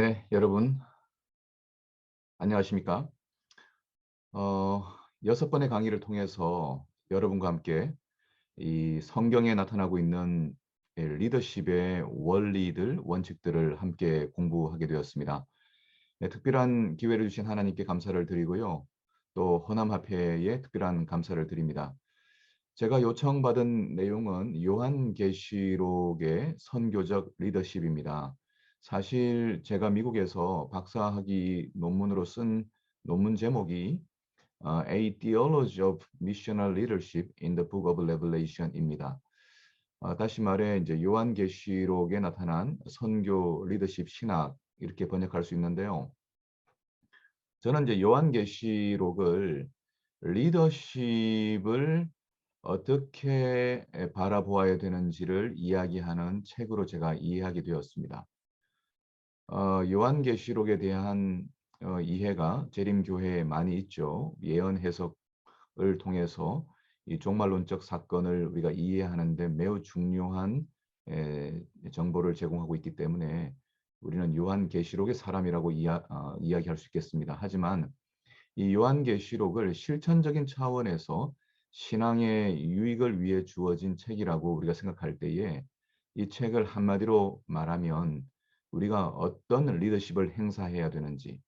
네, 여러분 안녕하십니까? 어, 6번의 강의를 통해서 여러분과 함께 이 성경에 나타나고 있는 리더십의 원리들, 원칙들을 함께 공부하게 되었습니다. 네, 특별한 기회를 주신 하나님께 감사를 드리고요. 또 허남합회에 특별한 감사를 드립니다. 제가 요청받은 내용은 요한계시록의 선교적 리더십입니다. 사실 제가 미국에서 박사학위 논문으로 쓴 논문 제목이 A Theology of Missional Leadership in the Book of Revelation입니다. 다시 말해 이제 요한계시록에 나타난 선교 리더십 신학 이렇게 번역할 수 있는데요. 저는 이제 요한계시록을 리더십을 어떻게 바라보아야 되는지를 이야기하는 책으로 제가 이해하게 되었습니다. 요한계시록에 대한 이해가 재림교회에 많이 있죠. 예언 해석을 통해서 이 종말론적 사건을 우리가 이해하는 데 매우 중요한 정보를 제공하고 있기 때문에 우리는 요한계시록의 사람이라고 이야기할 수 있겠습니다. 하지만 이 요한계시록을 실천적인 차원에서 신앙의 유익을 위해 주어진 책이라고 우리가 생각할 때에 이 책을 한마디로 말하면 우리가 어떤 리더십을 행사해야 되는지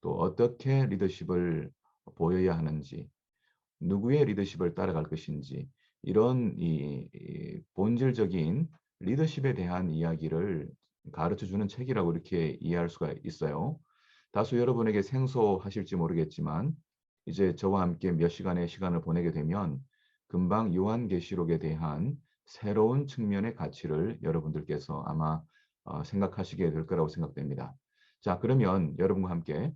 또 어떻게 리더십을 보여야 하는지 누구의 리더십을 따라갈 것인지 이런 이 본질적인 리더십에 대한 이야기를 가르쳐주는 책이라고 이렇게 이해할 수가 있어요. 다소 여러분에게 생소하실지 모르겠지만 이제 저와 함께 몇 시간의 시간을 보내게 되면 금방 요한계시록에 대한 새로운 측면의 가치를 여러분들께서 아마 생각하시게 될 거라고 생각됩니다. 자, 그러면 여러분과 함께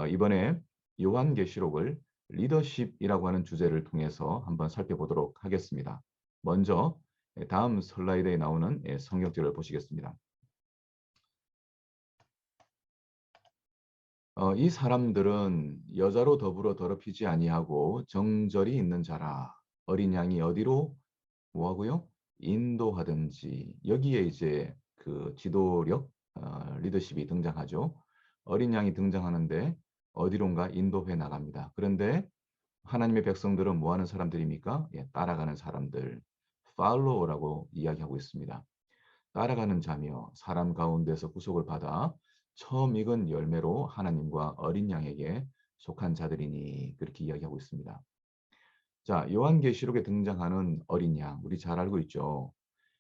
이번에 요한계시록을 리더십이라고 하는 주제를 통해서 한번 살펴보도록 하겠습니다. 먼저 다음 슬라이드에 나오는 성경절을 보시겠습니다. 이 사람들은 여자로 더불어 더럽히지 아니하고 정절이 있는 자라. 어린 양이 어디로 뭐하고요? 인도하든지. 여기에 이제 그 지도력, 리더십이 등장하죠. 어린 양이 등장하는데 어디론가 인도해 나갑니다. 그런데 하나님의 백성들은 뭐 하는 사람들입니까? 예, 따라가는 사람들. 팔로워라고 이야기하고 있습니다. 따라가는 자며 사람 가운데서 구속을 받아 처음 익은 열매로 하나님과 어린 양에게 속한 자들이니 그렇게 이야기하고 있습니다. 자, 요한계시록에 등장하는 어린 양, 우리 잘 알고 있죠.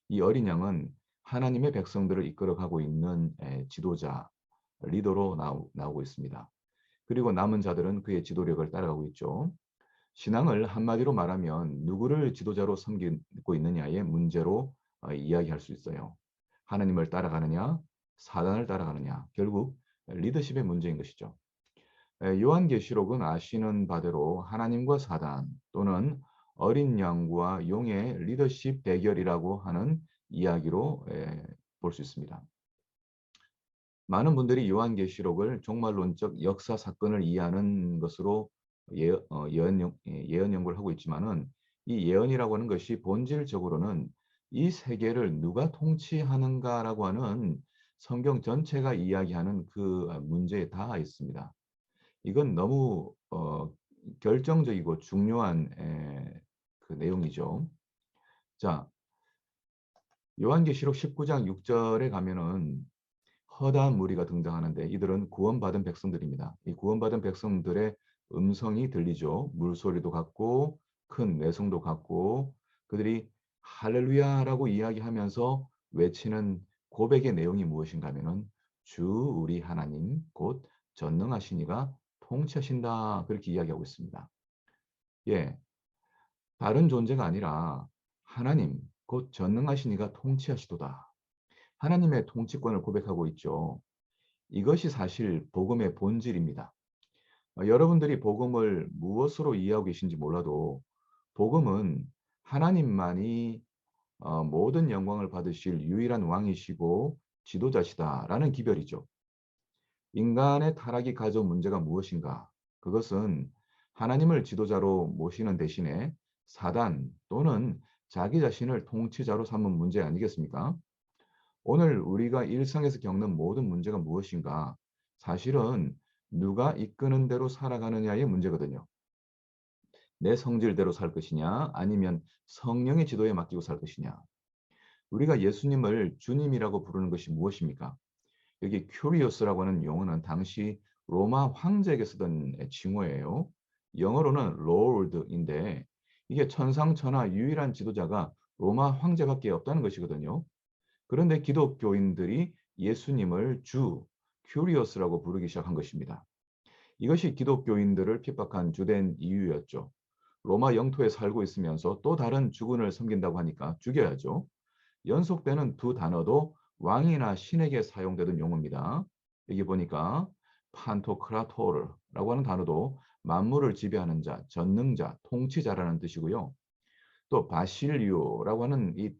이 어린 양은 하나님의 백성들을 이끌어가고 있는 지도자, 리더로 나오고 있습니다. 그리고 남은 자들은 그의 지도력을 따라가고 있죠. 신앙을 한마디로 말하면 누구를 지도자로 섬기고 있느냐의 문제로 이야기할 수 있어요. 하나님을 따라가느냐, 사단을 따라가느냐, 결국 리더십의 문제인 것이죠. 요한계시록은 아시는 바대로 하나님과 사단 또는 어린 양과 용의 리더십 대결이라고 하는 이야기로 볼 수 있습니다. 많은 분들이 요한계시록을 종말론적 역사 사건을 이해하는 것으로 예언 연구를 하고 있지만은 이 예언이라고 하는 것이 본질적으로는 이 세계를 누가 통치하는가라고 하는 성경 전체가 이야기하는 그 문제에 닿아 있습니다. 이건 너무 결정적이고 중요한 그 내용이죠. 자, 요한계시록 19장 6절에 가면은 허다한 무리가 등장하는데 이들은 구원받은 백성들입니다. 이 구원받은 백성들의 음성이 들리죠. 물소리도 같고 큰 내성도 같고 그들이 할렐루야라고 이야기하면서 외치는 고백의 내용이 무엇인가 하면은 주 우리 하나님 곧 전능하신 이가 통치하신다 그렇게 이야기하고 있습니다. 예, 다른 존재가 아니라 하나님 곧 전능하신 이가 통치하시도다. 하나님의 통치권을 고백하고 있죠. 이것이 사실 복음의 본질입니다. 여러분들이 복음을 무엇으로 이해하고 계신지 몰라도 복음은 하나님만이 모든 영광을 받으실 유일한 왕이시고 지도자시다라는 기별이죠. 인간의 타락이 가져온 문제가 무엇인가? 그것은 하나님을 지도자로 모시는 대신에 사단 또는 자기 자신을 통치자로 삼은 문제 아니겠습니까? 오늘 우리가 일상에서 겪는 모든 문제가 무엇인가? 사실은 누가 이끄는 대로 살아가느냐의 문제거든요. 내 성질대로 살 것이냐, 아니면 성령의 지도에 맡기고 살 것이냐. 우리가 예수님을 주님이라고 부르는 것이 무엇입니까? 여기 큐리오스라고 하는 용어는 당시 로마 황제에게 쓰던 칭호예요. 영어로는 롤드인데 이게 천상천하 유일한 지도자가 로마 황제밖에 없다는 것이거든요. 그런데 기독교인들이 예수님을 주, 큐리오스라고 부르기 시작한 것입니다. 이것이 기독교인들을 핍박한 주된 이유였죠. 로마 영토에 살고 있으면서 또 다른 주군을 섬긴다고 하니까 죽여야죠. 연속되는 두 단어도 왕이나 신에게 사용되던 용어입니다. 여기 보니까 판토크라토르라고 하는 단어도 만물을 지배하는 자, 전능자, 통치자라는 뜻이고요. 또 바실리오라고 하는 이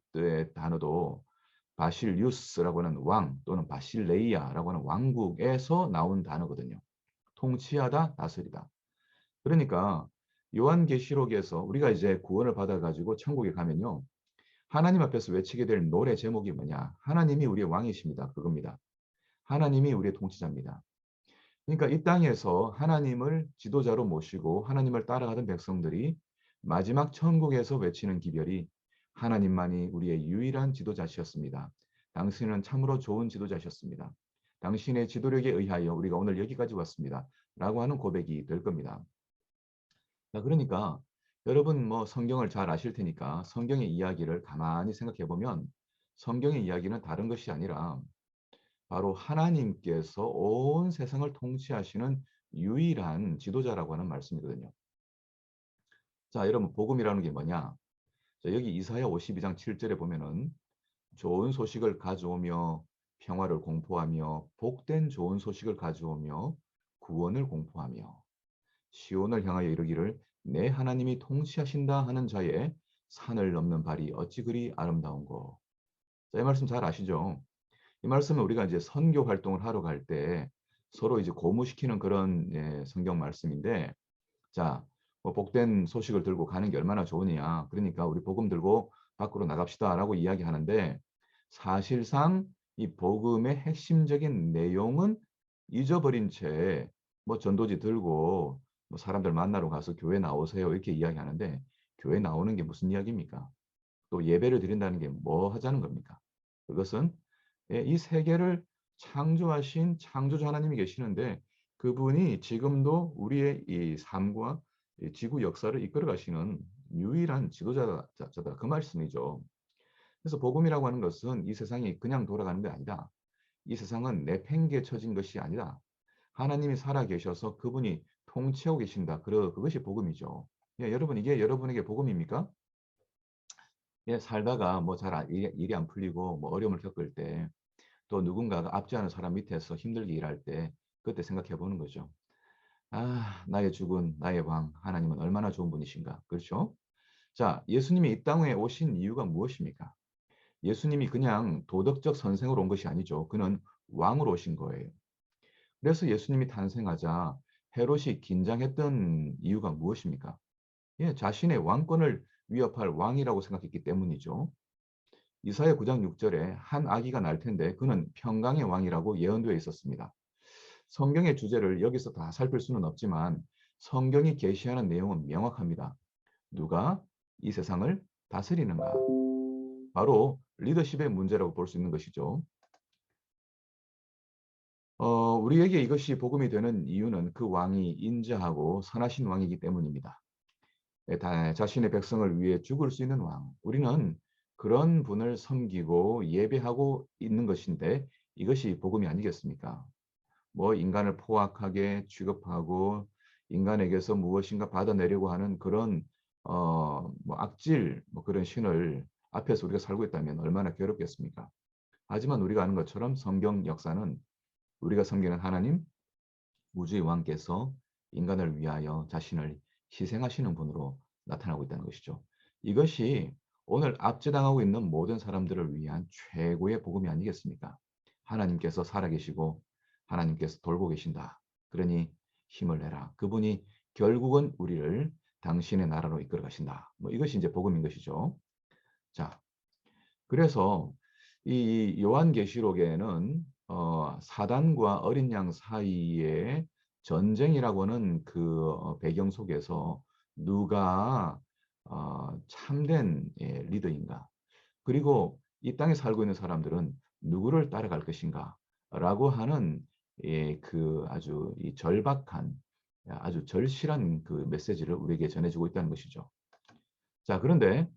단어도 바실리우스라고 하는 왕 또는 바실레이아라고 하는 왕국에서 나온 단어거든요. 통치하다, 다스리다. 그러니까 요한계시록에서 우리가 이제 구원을 받아가지고 천국에 가면요. 하나님 앞에서 외치게 될 노래 제목이 뭐냐? 하나님이 우리의 왕이십니다. 그겁니다. 하나님이 우리의 통치자입니다. 그러니까 이 땅에서 하나님을 지도자로 모시고 하나님을 따라가던 백성들이 마지막 천국에서 외치는 기별이 하나님만이 우리의 유일한 지도자셨습니다. 당신은 참으로 좋은 지도자셨습니다. 당신의 지도력에 의하여 우리가 오늘 여기까지 왔습니다. 라고 하는 고백이 될 겁니다. 자, 그러니까 여러분 뭐 성경을 잘 아실 테니까 성경의 이야기를 가만히 생각해 보면 성경의 이야기는 다른 것이 아니라 바로 하나님께서 온 세상을 통치하시는 유일한 지도자라고 하는 말씀이거든요. 자, 여러분 복음이라는 게 뭐냐? 자, 여기 이사야 52장 7절에 보면은 좋은 소식을 가져오며 평화를 공포하며 복된 좋은 소식을 가져오며 구원을 공포하며 시온을 향하여 이르기를 내 하나님이 통치하신다 하는 자의 산을 넘는 발이 어찌 그리 아름다운고. 자, 이 말씀 잘 아시죠? 이 말씀은 우리가 이제 선교 활동을 하러 갈 때 서로 이제 고무시키는 그런 성경 말씀인데, 자, 뭐 복된 소식을 들고 가는 게 얼마나 좋으냐. 그러니까 우리 복음 들고 밖으로 나갑시다라고 이야기하는데 사실상 이 복음의 핵심적인 내용은 잊어버린 채 뭐 전도지 들고 뭐 사람들 만나러 가서 교회 나오세요 이렇게 이야기하는데 교회 나오는 게 무슨 이야기입니까? 또 예배를 드린다는 게 뭐 하자는 겁니까? 그것은 이 세계를 창조하신 창조주 하나님이 계시는데 그분이 지금도 우리의 이 삶과 이 지구 역사를 이끌어 가시는 유일한 지도자다 그 말씀이죠. 그래서 복음이라고 하는 것은 이 세상이 그냥 돌아가는 게 아니다. 이 세상은 내팽개쳐진 것이 아니다. 하나님이 살아 계셔서 그분이 통치하고 계신다. 그것이 복음이죠. 예, 여러분 이게 여러분에게 복음입니까? 예, 살다가 뭐 잘 일이 안 풀리고 뭐 어려움을 겪을 때 또 누군가가 앞지하는 사람 밑에서 힘들게 일할 때 그때 생각해 보는 거죠. 아, 나의 주군, 나의 왕, 하나님은 얼마나 좋은 분이신가. 그렇죠? 자, 예수님이 이 땅에 오신 이유가 무엇입니까? 예수님이 그냥 도덕적 선생으로 온 것이 아니죠. 그는 왕으로 오신 거예요. 그래서 예수님이 탄생하자 헤롯이 긴장했던 이유가 무엇입니까? 예, 자신의 왕권을 위협할 왕이라고 생각했기 때문이죠. 이사야 9장 6절에 한 아기가 날 텐데 그는 평강의 왕이라고 예언되어 있었습니다. 성경의 주제를 여기서 다 살필 수는 없지만 성경이 계시하는 내용은 명확합니다. 누가 이 세상을 다스리는가? 바로 리더십의 문제라고 볼 수 있는 것이죠. 우리에게 이것이 복음이 되는 이유는 그 왕이 인자하고 선하신 왕이기 때문입니다. 자신의 백성을 위해 죽을 수 있는 왕. 우리는 그런 분을 섬기고 예배하고 있는 것인데 이것이 복음이 아니겠습니까? 뭐 인간을 포악하게 취급하고 인간에게서 무엇인가 받아내려고 하는 그런 뭐 악질 뭐 그런 신을 앞에서 우리가 살고 있다면 얼마나 괴롭겠습니까? 하지만 우리가 아는 것처럼 성경 역사는 우리가 섬기는 하나님 우주의 왕께서 인간을 위하여 자신을 희생하시는 분으로 나타나고 있다는 것이죠. 이것이 오늘 압제당하고 있는 모든 사람들을 위한 최고의 복음이 아니겠습니까? 하나님께서 살아계시고 하나님께서 돌보 계신다. 그러니 힘을 내라. 그분이 결국은 우리를 당신의 나라로 이끌어 가신다. 뭐 이것이 이제 복음인 것이죠. 자, 그래서 이 요한계시록에는 사단과 어린 양 사이의 전쟁이라고 하는 그 배경 속에서 누가 참된 리더인가? 그리고 이 땅에 살고 있는 사람들은 누구를 따라갈 것인가라고 하는 그 아주 이 절박한 아주 절실한 그 메시지를 우리에게 전해주고 있다는 것이죠. 자, 그런데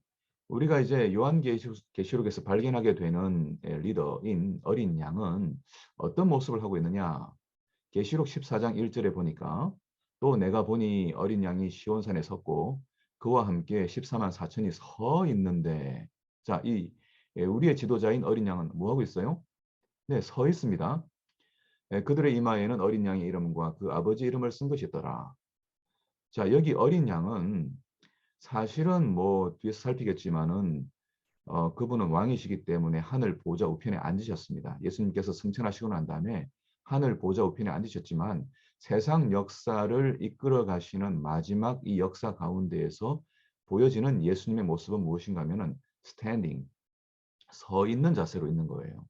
우리가 이제 요한계시록에서 발견하게 되는 리더인 어린 양은 어떤 모습을 하고 있느냐? 계시록 14장 1절에 보니까 또 내가 보니 어린 양이 시온산에 섰고 그와 함께 14만 4천이 서 있는데 자, 우리의 지도자인 어린 양은 뭐 하고 있어요? 네, 서 있습니다. 그들의 이마에는 어린 양의 이름과 그 아버지 이름을 쓴 것이더라. 자, 여기 어린 양은 사실은 뭐 뒤에서 살피겠지만은 그분은 왕이시기 때문에 하늘 보좌 우편에 앉으셨습니다. 예수님께서 승천하시고 난 다음에 하늘 보좌 우편에 앉으셨지만 세상 역사를 이끌어 가시는 마지막 이 역사 가운데에서 보여지는 예수님의 모습은 무엇인가 하면은 스탠딩, 서 있는 자세로 있는 거예요.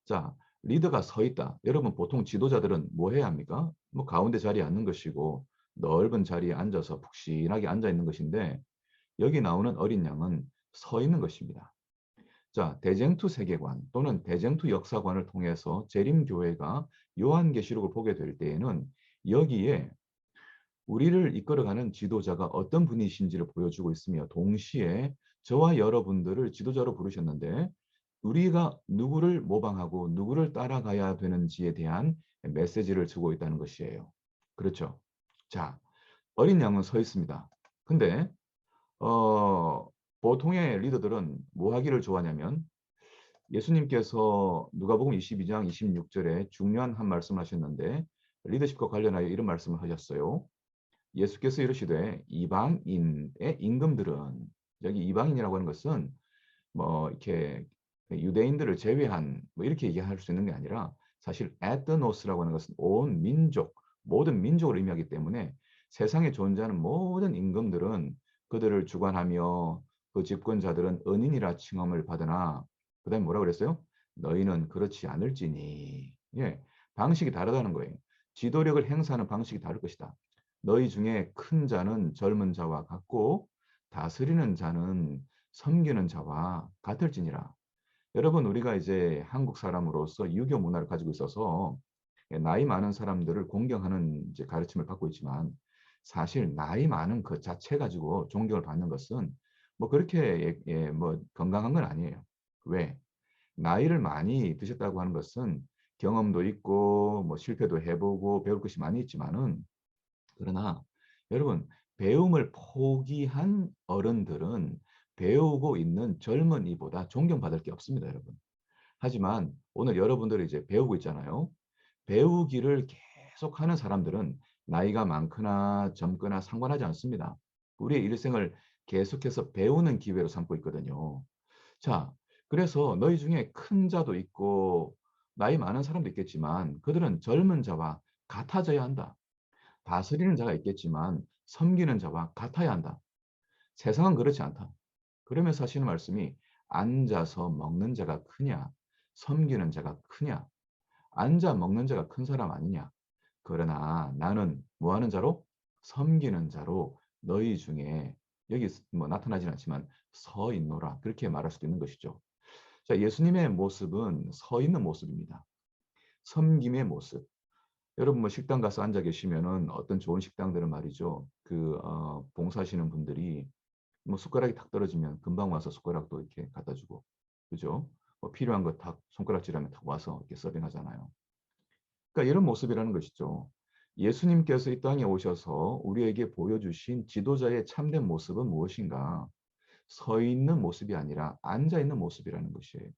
자, 리더가 서 있다. 여러분 보통 지도자들은 뭐 해야 합니까? 뭐 가운데 자리에 앉는 것이고 넓은 자리에 앉아서 푹신하게 앉아 있는 것인데 여기 나오는 어린 양은 서 있는 것입니다. 자, 대쟁투 세계관 또는 대쟁투 역사관을 통해서 재림교회가 요한계시록을 보게 될 때에는 여기에 우리를 이끌어가는 지도자가 어떤 분이신지를 보여주고 있으며 동시에 저와 여러분들을 지도자로 부르셨는데 우리가 누구를 모방하고 누구를 따라가야 되는지에 대한 메시지를 주고 있다는 것이에요. 그렇죠? 자, 어린 양은 서 있습니다. 근데 보통의 리더들은 뭐 하기를 좋아하냐면 예수님께서 누가복음 22장 26절에 중요한 한 말씀을 하셨는데 리더십과 관련하여 이런 말씀을 하셨어요. 예수께서 이르시되 이방인의 임금들은 여기 이방인이라고 하는 것은 뭐 이렇게 유대인들을 제외한 뭐 이렇게 얘기할 수 있는 게 아니라 사실 에트노스라고 하는 것은 온 민족, 모든 민족을 의미하기 때문에 세상에 존재하는 모든 임금들은 그들을 주관하며 그 집권자들은 은인이라 칭함을 받으나 그다음에 뭐라 그랬어요? 너희는 그렇지 않을지니. 예, 방식이 다르다는 거예요. 지도력을 행사하는 방식이 다를 것이다. 너희 중에 큰 자는 젊은 자와 같고 다스리는 자는 섬기는 자와 같을지니라. 여러분, 우리가 이제 한국 사람으로서 유교 문화를 가지고 있어서 나이 많은 사람들을 공경하는 이제 가르침을 받고 있지만 사실 나이 많은 그 자체 가지고 존경을 받는 것은 뭐 그렇게 뭐 건강한 건 아니에요. 왜? 나이를 많이 드셨다고 하는 것은 경험도 있고 뭐 실패도 해보고 배울 것이 많이 있지만은 그러나 여러분 배움을 포기한 어른들은 배우고 있는 젊은이보다 존경받을 게 없습니다, 여러분. 하지만 오늘 여러분들이 이제 배우고 있잖아요. 배우기를 계속하는 사람들은 나이가 많거나 젊거나 상관하지 않습니다. 우리의 일생을 계속해서 배우는 기회로 삼고 있거든요. 자, 그래서 너희 중에 큰 자도 있고 나이 많은 사람도 있겠지만 그들은 젊은 자와 같아져야 한다. 다스리는 자가 있겠지만 섬기는 자와 같아야 한다. 세상은 그렇지 않다. 그러면서 하시는 말씀이 앉아서 먹는 자가 크냐, 섬기는 자가 크냐, 앉아 먹는 자가 큰 사람 아니냐. 그러나 나는 뭐 하는 자로? 섬기는 자로 너희 중에 여기 뭐 나타나진 않지만 서 있노라. 그렇게 말할 수도 있는 것이죠. 자, 예수님의 모습은 서 있는 모습입니다. 섬김의 모습. 여러분 뭐 식당 가서 앉아 계시면은 어떤 좋은 식당들은 말이죠. 그 봉사하시는 분들이 뭐 숟가락이 탁 떨어지면 금방 와서 숟가락도 이렇게 갖다 주고, 그죠? 뭐 필요한 거 탁 손가락질하면 탁 와서 이렇게 서빙하잖아요. 그러니까 이런 모습이라는 것이죠. 예수님께서 이 땅에 오셔서 우리에게 보여주신 지도자의 참된 모습은 무엇인가? 서 있는 모습이 아니라 앉아 있는 모습이라는 것이에요.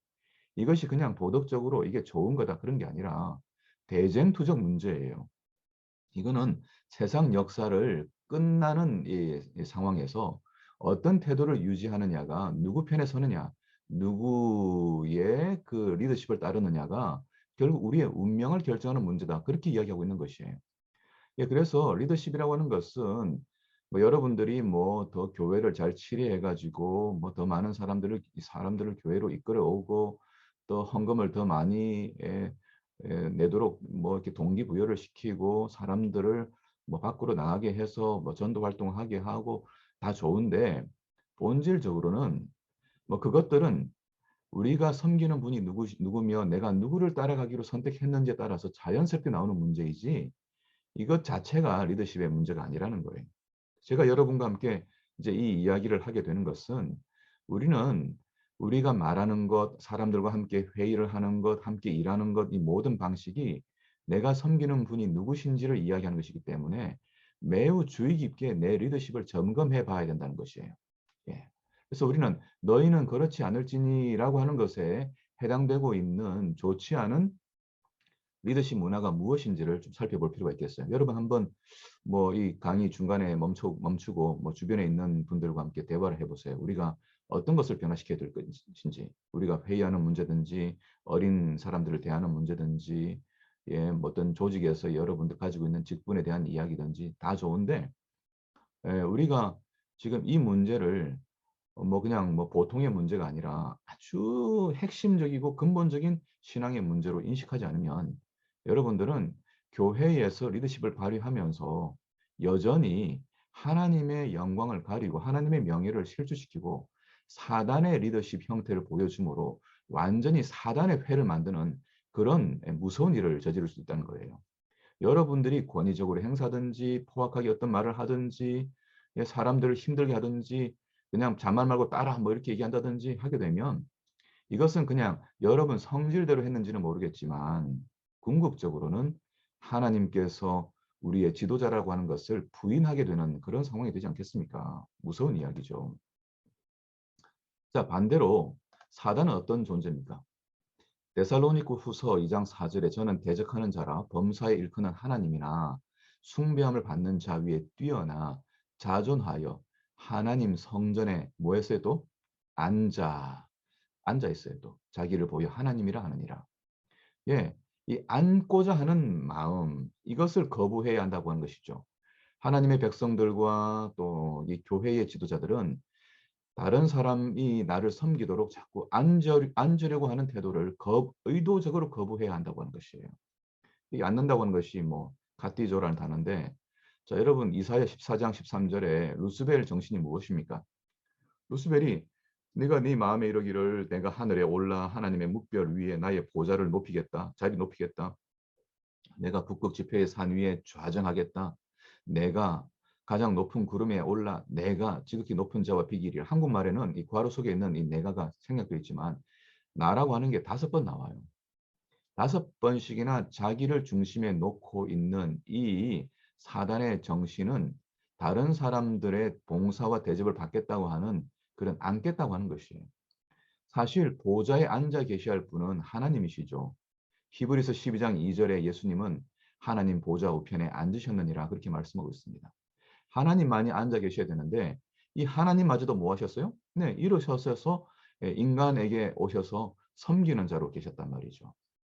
이것이 그냥 도덕적으로 이게 좋은 거다 그런 게 아니라 대쟁투적 문제예요. 이거는 세상 역사를 끝나는 이 상황에서 어떤 태도를 유지하느냐가 누구 편에 서느냐, 누구의 그 리더십을 따르느냐가 결국 우리의 운명을 결정하는 문제다. 그렇게 이야기하고 있는 것이에요. 예, 그래서 리더십이라고 하는 것은 뭐 여러분들이 뭐 더 교회를 잘 치리해 가지고 뭐 더 많은 사람들을 교회로 이끌어 오고 또 헌금을 더 많이 내도록 뭐 이렇게 동기부여를 시키고 사람들을 뭐 밖으로 나가게 해서 뭐 전도 활동을 하게 하고 다 좋은데 본질적으로는 뭐 그것들은 우리가 섬기는 분이 누구며 내가 누구를 따라가기로 선택했는지에 따라서 자연스럽게 나오는 문제이지 이것 자체가 리더십의 문제가 아니라는 거예요. 제가 여러분과 함께 이제 이 이야기를 하게 되는 것은 우리는 우리가 말하는 것, 사람들과 함께 회의를 하는 것, 함께 일하는 것, 이 모든 방식이 내가 섬기는 분이 누구신지를 이야기하는 것이기 때문에 매우 주의 깊게 내 리더십을 점검해 봐야 된다는 것이에요. 예. 그래서 우리는 너희는 그렇지 않을지니라고 하는 것에 해당되고 있는 좋지 않은 리더십 문화가 무엇인지를 좀 살펴볼 필요가 있겠어요. 여러분 한번 뭐 이 강의 중간에 멈추고 뭐 주변에 있는 분들과 함께 대화를 해보세요. 우리가 어떤 것을 변화시켜야 될 것인지, 우리가 회의하는 문제든지, 어린 사람들을 대하는 문제든지, 예, 뭐 어떤 조직에서 여러분들 가지고 있는 직분에 대한 이야기든지 다 좋은데, 우리가 지금 이 문제를 뭐 그냥 뭐 보통의 문제가 아니라 아주 핵심적이고 근본적인 신앙의 문제로 인식하지 않으면 여러분들은 교회에서 리더십을 발휘하면서 여전히 하나님의 영광을 가리고 하나님의 명예를 실추시키고 사단의 리더십 형태를 보여줌으로 완전히 사단의 회를 만드는 그런 무서운 일을 저지를 수 있다는 거예요. 여러분들이 권위적으로 행사든지 포악하게 어떤 말을 하든지 사람들을 힘들게 하든지 그냥 잔말 말고 따라 뭐 이렇게 얘기한다든지 하게 되면 이것은 그냥 여러분 성질대로 했는지는 모르겠지만 궁극적으로는 하나님께서 우리의 지도자라고 하는 것을 부인하게 되는 그런 상황이 되지 않겠습니까? 무서운 이야기죠. 자, 반대로 사단은 어떤 존재입니까? 데살로니고 후서 2장 4절에 저는 대적하는 자라 범사에 일컫는 하나님이나 숭배함을 받는 자 위에 뛰어나 자존하여 하나님 성전에 뭐 했어요 또? 앉아 있어요 또. 자기를 보여 하나님이라 하느니라. 예, 이 앉고자 하는 마음 이것을 거부해야 한다고 하는 것이죠. 하나님의 백성들과 또 이 교회의 지도자들은 다른 사람이 나를 섬기도록 자꾸 앉으려고 하는 태도를 의도적으로 거부해야 한다고 하는 것이에요. 이 앉는다고 하는 것이 뭐 가티조라는 단어인데 자, 여러분 이사야 14장 13절에 루스벨 정신이 무엇입니까? 루스벨이 네가 네 마음에 이르기를 내가 하늘에 올라 하나님의 묵별 위에 나의 보좌를 높이겠다. 자리 높이겠다. 내가 북극 지폐의 산 위에 좌정하겠다. 내가 가장 높은 구름에 올라 내가 지극히 높은 자와 비기리라. 한국말에는 이 괄호 속에 있는 이 내가가 생략되어 있지만 나라고 하는 게 5번 나와요. 5번씩이나 자기를 중심에 놓고 있는 이 사단의 정신은 다른 사람들의 봉사와 대접을 받겠다고 하는 그런 앉겠다고 하는 것이에요. 사실 보좌에 앉아 계셔야 할 분은 하나님이시죠. 히브리서 12장 2절에 예수님은 하나님 보좌 우편에 앉으셨느니라 그렇게 말씀하고 있습니다. 하나님만이 앉아 계셔야 되는데 이 하나님마저도 뭐 하셨어요? 네, 이루셔서 인간에게 오셔서 섬기는 자로 계셨단 말이죠.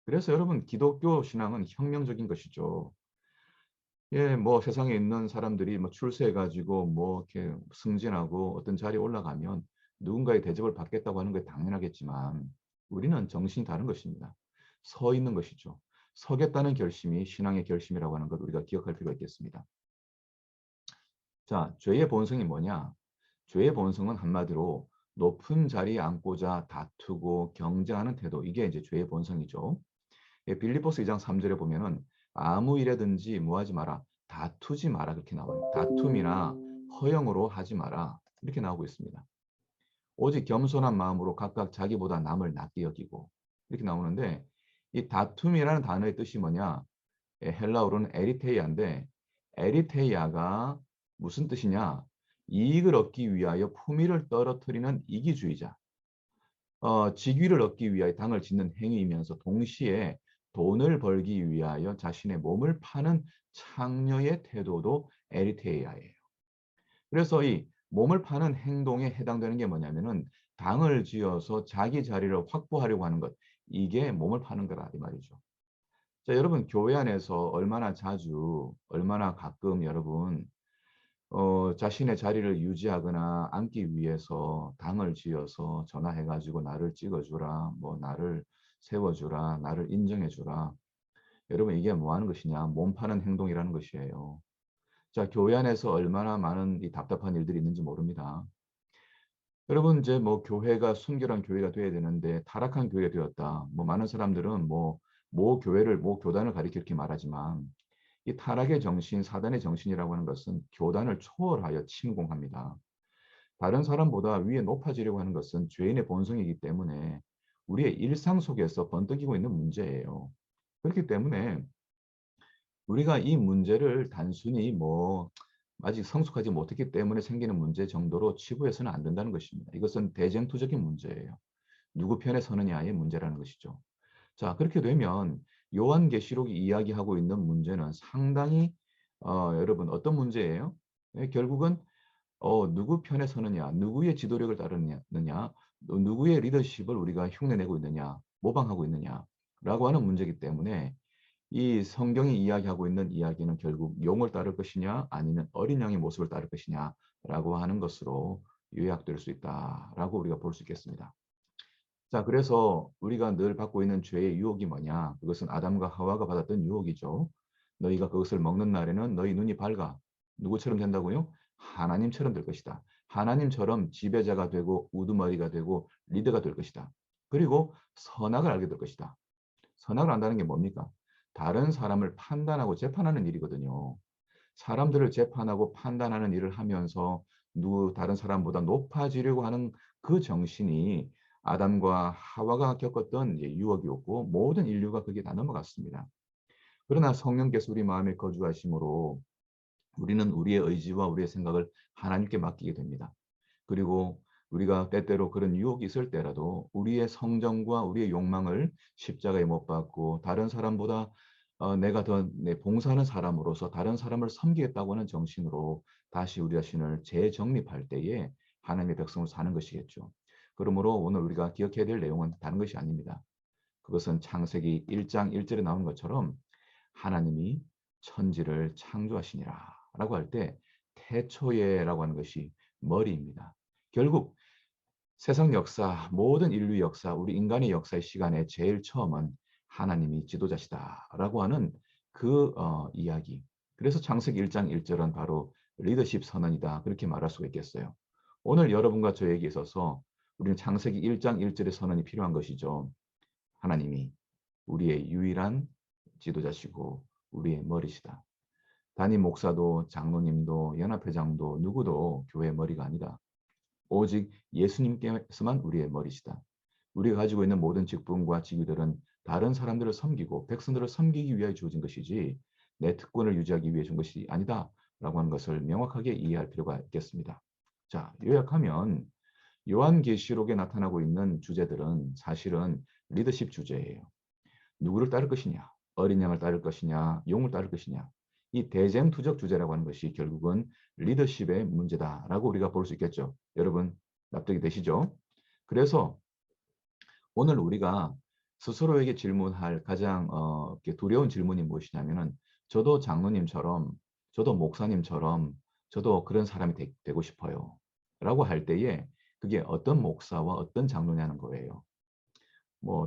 그래서 여러분 기독교 신앙은 혁명적인 것이죠. 예, 뭐 세상에 있는 사람들이 뭐 출세해가지고 뭐 이렇게 승진하고 어떤 자리에 올라가면 누군가의 대접을 받겠다고 하는 게 당연하겠지만 우리는 정신이 다른 것입니다. 서 있는 것이죠. 서겠다는 결심이 신앙의 결심이라고 하는 것 우리가 기억할 필요가 있겠습니다. 자, 죄의 본성이 뭐냐? 죄의 본성은 한마디로 높은 자리에 앉고자 다투고 경쟁하는 태도. 이게 이제 죄의 본성이죠. 예, 빌립보스 2장 3절에 보면은 아무 일에든지 뭐 하지 마라. 다투지 마라. 그렇게 나와요. 다툼이나 허영으로 하지 마라. 이렇게 나오고 있습니다. 오직 겸손한 마음으로 각각 자기보다 남을 낫게 여기고 이렇게 나오는데 이 다툼이라는 단어의 뜻이 뭐냐? 예, 헬라어로는 에리테이아인데 에리테이아가 무슨 뜻이냐? 이익을 얻기 위하여 품위를 떨어뜨리는 이기주의자. 직위를 얻기 위하여 당을 짓는 행위이면서 동시에 돈을 벌기 위하여 자신의 몸을 파는 창녀의 태도도 에리테이아예요. 그래서 이 몸을 파는 행동에 해당되는 게 뭐냐면은 당을 지어서 자기 자리를 확보하려고 하는 것. 이게 몸을 파는 거라 이 말이죠. 자, 여러분 교회 안에서 얼마나 자주, 얼마나 가끔 여러분 자신의 자리를 유지하거나 앉기 위해서 당을 지어서 전화해가지고 나를 찍어주라, 뭐 나를 세워주라. 나를 인정해주라. 여러분 이게 뭐 하는 것이냐? 몸 파는 행동이라는 것이에요. 자, 교회 안에서 얼마나 많은 이 답답한 일들이 있는지 모릅니다. 여러분 이제 뭐 교회가 순결한 교회가 돼야 되는데 타락한 교회가 되었다. 뭐 많은 사람들은 모 교회를 모 교단을 가리켜 이렇게 말하지만 이 타락의 정신, 사단의 정신이라고 하는 것은 교단을 초월하여 침공합니다. 다른 사람보다 위에 높아지려고 하는 것은 죄인의 본성이기 때문에 우리의 일상 속에서 번뜩이고 있는 문제예요. 그렇기 때문에 우리가 이 문제를 단순히 아직 성숙하지 못했기 때문에 생기는 문제 정도로 치부해서는 안 된다는 것입니다. 이것은 대쟁투적인 문제예요. 누구 편에 서느냐의 문제라는 것이죠. 자, 그렇게 되면 요한계시록이 이야기하고 있는 문제는 상당히 여러분 어떤 문제예요? 결국은 누구 편에 서느냐, 누구의 지도력을 따르느냐, 또 누구의 리더십을 우리가 흉내내고 있느냐, 모방하고 있느냐라고 하는 문제이기 때문에 이 성경이 이야기하고 있는 이야기는 결국 용을 따를 것이냐 아니면 어린 양의 모습을 따를 것이냐라고 하는 것으로 요약될 수 있다라고 우리가 볼 수 있겠습니다. 자, 그래서 우리가 늘 받고 있는 죄의 유혹이 뭐냐? 그것은 아담과 하와가 받았던 유혹이죠. 너희가 그것을 먹는 날에는 너희 눈이 밝아. 누구처럼 된다고요? 하나님처럼 될 것이다. 하나님처럼 지배자가 되고 우두머리가 되고 리더가 될 것이다. 그리고 선악을 알게 될 것이다. 선악을 안다는 게 뭡니까? 다른 사람을 판단하고 재판하는 일이거든요. 사람들을 재판하고 판단하는 일을 하면서 다른 사람보다 높아지려고 하는 그 정신이 아담과 하와가 겪었던 유혹이었고 모든 인류가 거기에 다 넘어갔습니다. 그러나 성령께서 우리 마음에 거주하심으로 우리는 우리의 의지와 우리의 생각을 하나님께 맡기게 됩니다. 그리고 우리가 때때로 그런 유혹이 있을 때라도 우리의 성정과 우리의 욕망을 십자가에 못 박고 다른 사람보다 내가 더 봉사하는 사람으로서 다른 사람을 섬기겠다고 하는 정신으로 다시 우리 자신을 재정립할 때에 하나님의 백성으로 사는 것이겠죠. 그러므로 오늘 우리가 기억해야 될 내용은 다른 것이 아닙니다. 그것은 창세기 1장 1절에 나오는 것처럼 하나님이 천지를 창조하시니라 라고 할 때 태초에라고 하는 것이 머리입니다. 결국 세상 역사, 모든 인류 역사, 우리 인간의 역사의 시간에 제일 처음은 하나님이 지도자시다라고 하는 그 이야기. 그래서 창세기 1장 1절은 바로 리더십 선언이다. 그렇게 말할 수가 있겠어요. 오늘 여러분과 저에게 있어서 우리는 창세기 1장 1절의 선언이 필요한 것이죠. 하나님이 우리의 유일한 지도자시고 우리의 머리시다. 담임 목사도 장로님도 연합회장도 누구도 교회의 머리가 아니다. 오직 예수님께서만 우리의 머리시다. 우리가 가지고 있는 모든 직분과 직위들은 다른 사람들을 섬기고 백성들을 섬기기 위하여 주어진 것이지 내 특권을 유지하기 위해 준 것이 아니다. 라고 하는 것을 명확하게 이해할 필요가 있겠습니다. 자, 요약하면 요한계시록에 나타나고 있는 주제들은 사실은 리더십 주제예요. 누구를 따를 것이냐, 어린 양을 따를 것이냐, 용을 따를 것이냐. 이 대쟁투적 주제라고 하는 것이 결국은 리더십의 문제다라고 우리가 볼 수 있겠죠. 여러분 납득이 되시죠? 그래서 오늘 우리가 스스로에게 질문할 가장 두려운 질문이 무엇이냐면은 저도 장로님처럼, 저도 목사님처럼, 저도 그런 사람이 되고 싶어요. 라고 할 때에 그게 어떤 목사와 어떤 장로냐는 거예요.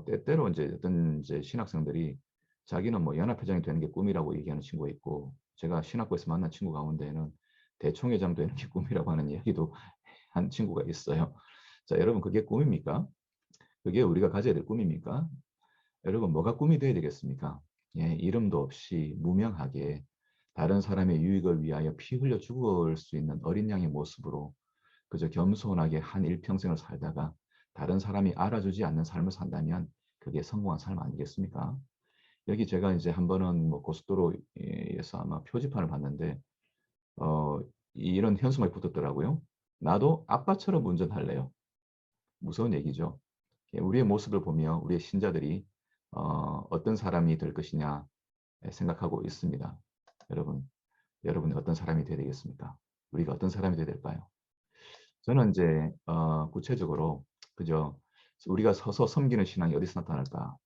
때때로 이제 어떤 이제 신학생들이 자기는 연합회장이 되는 게 꿈이라고 얘기하는 친구가 있고, 제가 신학교에서 만난 친구 가운데는 대총회장 되는 게 꿈이라고 하는 이야기도 한 친구가 있어요. 자, 여러분 그게 꿈입니까? 그게 우리가 가져야 될 꿈입니까? 여러분 뭐가 꿈이 돼야 되겠습니까? 예, 이름도 없이 무명하게 다른 사람의 유익을 위하여 피 흘려 죽을 수 있는 어린 양의 모습으로 그저 겸손하게 한 일평생을 살다가 다른 사람이 알아주지 않는 삶을 산다면 그게 성공한 삶 아니겠습니까? 여기 제가 이제 한 번은 고속도로에서 아마 표지판을 봤는데 이런 현수막이 붙었더라고요. 나도 아빠처럼 운전할래요. 무서운 얘기죠. 예, 우리의 모습을 보며 우리의 신자들이 어떤 사람이 될 것이냐 생각하고 있습니다. 여러분, 여러분이 어떤 사람이 되야 되겠습니까? 우리가 어떤 사람이 되야 될까요? 저는 이제 구체적으로 그죠? 우리가 서서 섬기는 신앙이 어디서 나타날까?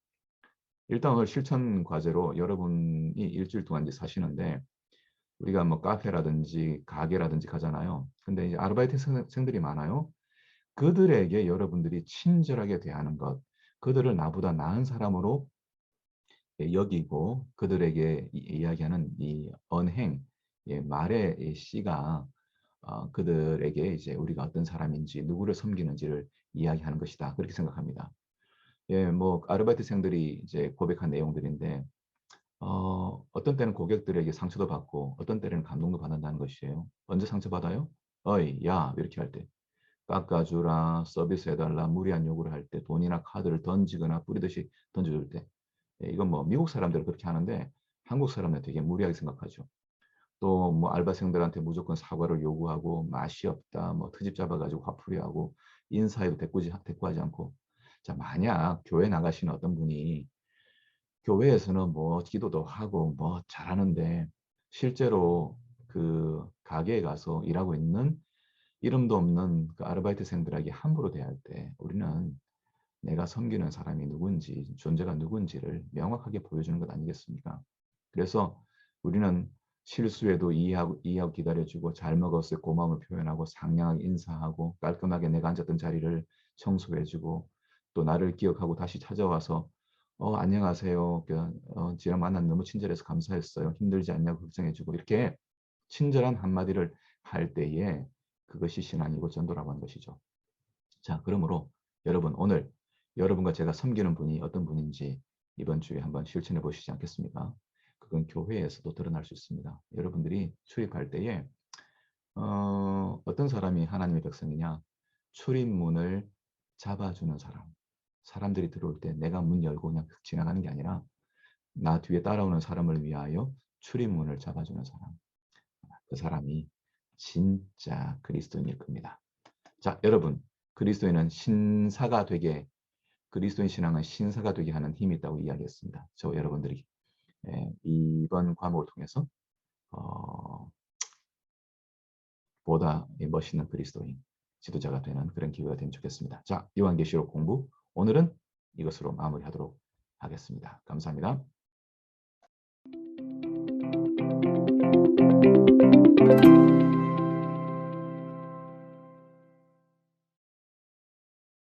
일단 오늘 실천 과제로 여러분이 일주일 동안 이제 사시는데 우리가 카페라든지 가게라든지 가잖아요. 근데 이제 아르바이트생들이 많아요. 그들에게 여러분들이 친절하게 대하는 것, 그들을 나보다 나은 사람으로 여기고 그들에게 이야기하는 이 언행, 말의 이 씨가 그들에게 이제 우리가 어떤 사람인지 누구를 섬기는지를 이야기하는 것이다. 그렇게 생각합니다. 뭐 아르바이트생들이 이제 고백한 내용들인데 어떤 때는 고객들에게 상처도 받고 어떤 때는 감동도 받는다는 것이에요. 언제 상처받아요? 어이, 야, 이렇게 할 때. 깎아주라, 서비스해달라, 무리한 요구를 할 때, 돈이나 카드를 던지거나 뿌리듯이 던져줄 때. 이건 뭐 미국 사람들은 그렇게 하는데 한국 사람은 되게 무리하게 생각하죠. 또 뭐 알바생들한테 무조건 사과를 요구하고 맛이 없다, 뭐 트집 잡아가지고 화풀이하고 인사에도 대꾸하지 않고. 자, 만약 교회 나가시는 어떤 분이 교회에서는 뭐 기도도 하고 뭐 잘하는데 실제로 그 가게에 가서 일하고 있는 이름도 없는 그 아르바이트생들에게 함부로 대할 때 우리는 내가 섬기는 사람이 누군지, 존재가 누군지를 명확하게 보여주는 것 아니겠습니까? 그래서 우리는 실수해도 이해하고 기다려주고 잘 먹었을 때 고마움을 표현하고 상냥하게 인사하고 깔끔하게 내가 앉았던 자리를 청소해주고 또 나를 기억하고 다시 찾아와서 안녕하세요. 지난 만난 너무 친절해서 감사했어요. 힘들지 않냐고 걱정해주고 이렇게 친절한 한마디를 할 때에 그것이 신앙이고 전도라고 하는 것이죠. 자, 그러므로 여러분 오늘 여러분과 제가 섬기는 분이 어떤 분인지 이번 주에 한번 실천해 보시지 않겠습니까? 그건 교회에서도 드러날 수 있습니다. 여러분들이 출입할 때에 어떤 사람이 하나님의 백성이냐? 출입문을 잡아주는 사람. 사람들이 들어올 때 내가 문 열고 그냥 지나가는 게 아니라 나 뒤에 따라오는 사람을 위하여 출입문을 잡아주는 사람. 그 사람이 진짜 그리스도인일 겁니다. 자, 여러분, 그리스도인은 신사가 되게, 그리스도인 신앙은 신사가 되게 하는 힘이 있다고 이야기했습니다. 저 여러분들이 이번 과목을 통해서 보다 멋있는 그리스도인, 지도자가 되는 그런 기회가 되면 좋겠습니다. 자, 요한계시록 공부 오늘은 이것으로 마무리하도록 하겠습니다. 감사합니다.